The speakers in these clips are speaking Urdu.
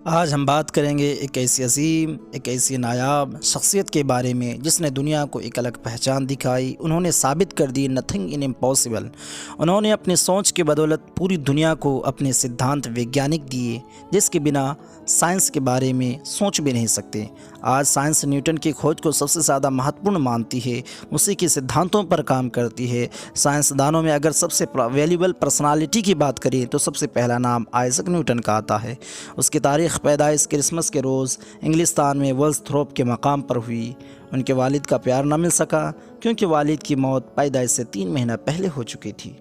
آج ہم بات کریں گے ایک ایسی عظیم، ایک ایسی نایاب شخصیت کے بارے میں جس نے دنیا کو ایک الگ پہچان دکھائی۔ انہوں نے ثابت کر دی نتھنگ ان امپاسبل۔ انہوں نے اپنی سوچ کی بدولت پوری دنیا کو اپنے سدھانت ویگیانک دیے جس کے بنا سائنس کے بارے میں سوچ بھی نہیں سکتے۔ آج سائنس نیوٹن کی کھوج کو سب سے زیادہ مہتوپورن مانتی ہے، اسی کے سدھانتوں پر کام کرتی ہے۔ سائنسدانوں میں اگر سب سے ویلیبل پرسنالٹی کی بات کریں تو سب سے پہلا نام آئزک نیوٹن کا آتا ہے۔ اس کی تاریخ پیدائش کرسمس کے روز انگلستان میں ولستھروپ کے مقام پر ہوئی۔ ان کے والد کا پیار نہ مل سکا کیونکہ والد کی موت پیدائش سے 3 مہینہ پہلے ہو چکی تھی۔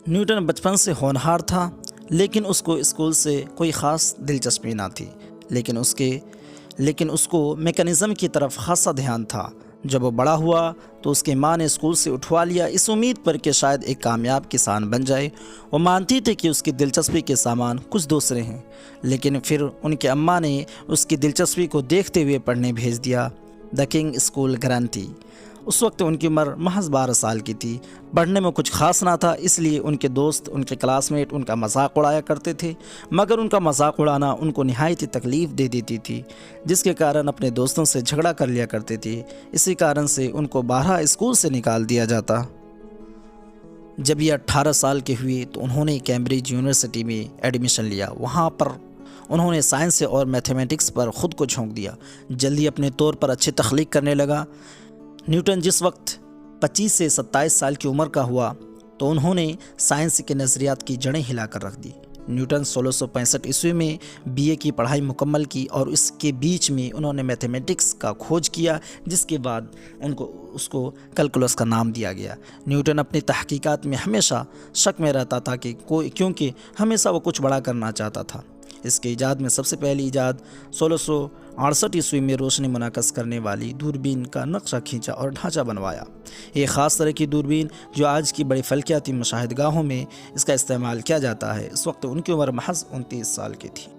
نیوٹن بچپن سے ہونہار تھا لیکن اس کو اسکول سے کوئی خاص دلچسپی نہ تھی، لیکن اس کو میکانزم کی طرف خاصا دھیان تھا۔ جب وہ بڑا ہوا تو اس کی ماں نے اسکول سے اٹھوا لیا اس امید پر کہ شاید ایک کامیاب کسان بن جائے۔ وہ مانتی تھی کہ اس کی دلچسپی کے سامان کچھ دوسرے ہیں، لیکن پھر ان کے اماں نے اس کی دلچسپی کو دیکھتے ہوئے پڑھنے بھیج دیا۔ The king school Grantham. اس وقت ان کی عمر محض 12 سال کی تھی۔ پڑھنے میں کچھ خاص نہ تھا، اس لیے ان کے دوست، ان کے کلاس میٹ ان کا مذاق اڑایا کرتے تھے، مگر ان کا مذاق اڑانا ان کو نہایت ہی تکلیف دے دیتی تھی، جس کے کارن اپنے دوستوں سے جھگڑا کر لیا کرتے تھے۔ اسی کارن سے ان کو بارہا اسکول سے نکال دیا جاتا۔ جب یہ 18 سال کے ہوئے تو انہوں نے کیمبرج یونیورسٹی میں ایڈمیشن لیا۔ وہاں پر انہوں نے سائنس اور میتھمیٹکس پر خود کو جھونک دیا، جلدی اپنے طور پر اچھی تخلیق کرنے لگا۔ نیوٹن جس وقت 25 سے 27 سال کی عمر کا ہوا تو انہوں نے سائنس کے نظریات کی جڑیں ہلا کر رکھ دی۔ نیوٹن 1665 عیسوی میں BA کی پڑھائی مکمل کی اور اس کے بیچ میں انہوں نے میتھمیٹکس کا کھوج کیا، جس کے بعد اس کو کیلکولس کا نام دیا گیا۔ نیوٹن اپنی تحقیقات میں ہمیشہ شک میں رہتا تھا کیونکہ ہمیشہ وہ کچھ بڑا کرنا چاہتا تھا۔ اس کے ایجاد میں سب سے پہلی ایجاد 1668 عیسوی میں روشنی منعکس کرنے والی دوربین کا نقشہ کھینچا اور ڈھانچہ بنوایا۔ ایک خاص طرح کی دوربین جو آج کی بڑی فلکیاتی مشاہدہ گاہوں میں اس کا استعمال کیا جاتا ہے۔ اس وقت ان کی عمر محض 29 سال کی تھی۔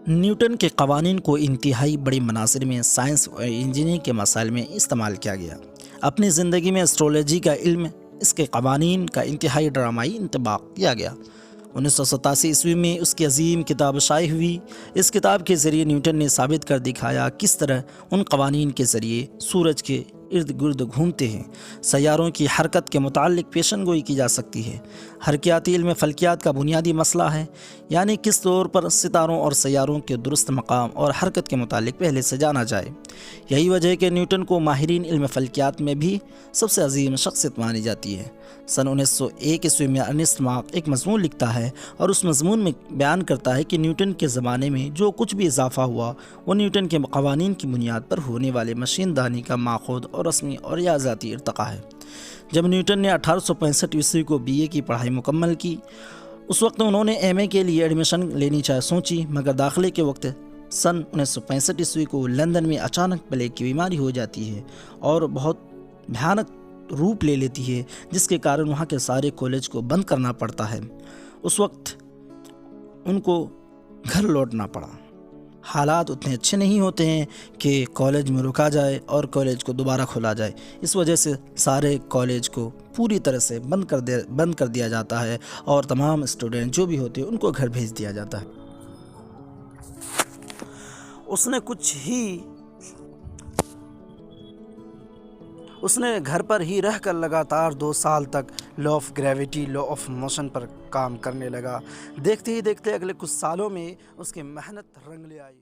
نیوٹن کے قوانین کو انتہائی بڑی مناظر میں سائنس اور انجینئرنگ کے مسائل میں استعمال کیا گیا۔ اپنی زندگی میں ایسٹرولوجی کا علم، اس کے قوانین کا انتہائی ڈرامائی انطباق کیا گیا۔ 1987 عیسوی میں اس کی عظیم کتاب شائع ہوئی۔ اس کتاب کے ذریعے نیوٹن نے ثابت کر دکھایا کس طرح ان قوانین کے ذریعے سورج کے ارد گرد گھومتے ہیں، سیاروں کی حرکت کے متعلق پیشن گوئی کی جا سکتی ہے۔ حرکیاتی علم فلکیات کا بنیادی مسئلہ ہے، یعنی کس طور پر ستاروں اور سیاروں کے درست مقام اور حرکت کے متعلق پہلے سے جانا جائے۔ یہی وجہ ہے کہ نیوٹن کو ماہرین علم فلکیات میں بھی سب سے عظیم شخصیت مانی جاتی ہے۔ سن 1901 عیسوی میں ارنسٹ ماک ایک مضمون لکھتا ہے اور اس مضمون میں بیان کرتا ہے کہ نیوٹن کے زمانے میں جو کچھ بھی اضافہ ہوا وہ نیوٹن کے قوانین کی بنیاد پر ہونے والے مشین دانی کا ماخوذ اور رسمی اور ریاضیاتی ارتقاء ہے۔ جب نیوٹن نے 1865 عیسوی کو BA کی پڑھائی مکمل کی، اس وقت انہوں نے MA کے لیے ایڈمیشن لینی سوچی، مگر داخلے کے وقت سن 1965 عیسوی کو لندن میں اچانک پلیگ کی بیماری ہو جاتی ہے اور بہت بھیانک روپ لے لیتی ہے، جس کے کارن وہاں کے سارے کالج کو بند کرنا پڑتا ہے۔ اس وقت ان کو گھر لوٹنا پڑا۔ حالات اتنے اچھے نہیں ہوتے ہیں کہ کالج میں رکا جائے اور کالج کو دوبارہ کھولا جائے، اس وجہ سے سارے کالج کو پوری طرح سے بند کر دیا جاتا ہے اور تمام اسٹوڈنٹ جو بھی ہوتے ہیں ان کو گھر بھیج دیا جاتا ہے۔ اس نے گھر پر ہی رہ کر لگاتار 2 سال تک law of gravity, law of motion پر کام کرنے لگا۔ دیکھتے ہی دیکھتے اگلے کچھ سالوں میں اس کی محنت رنگ لے آئی۔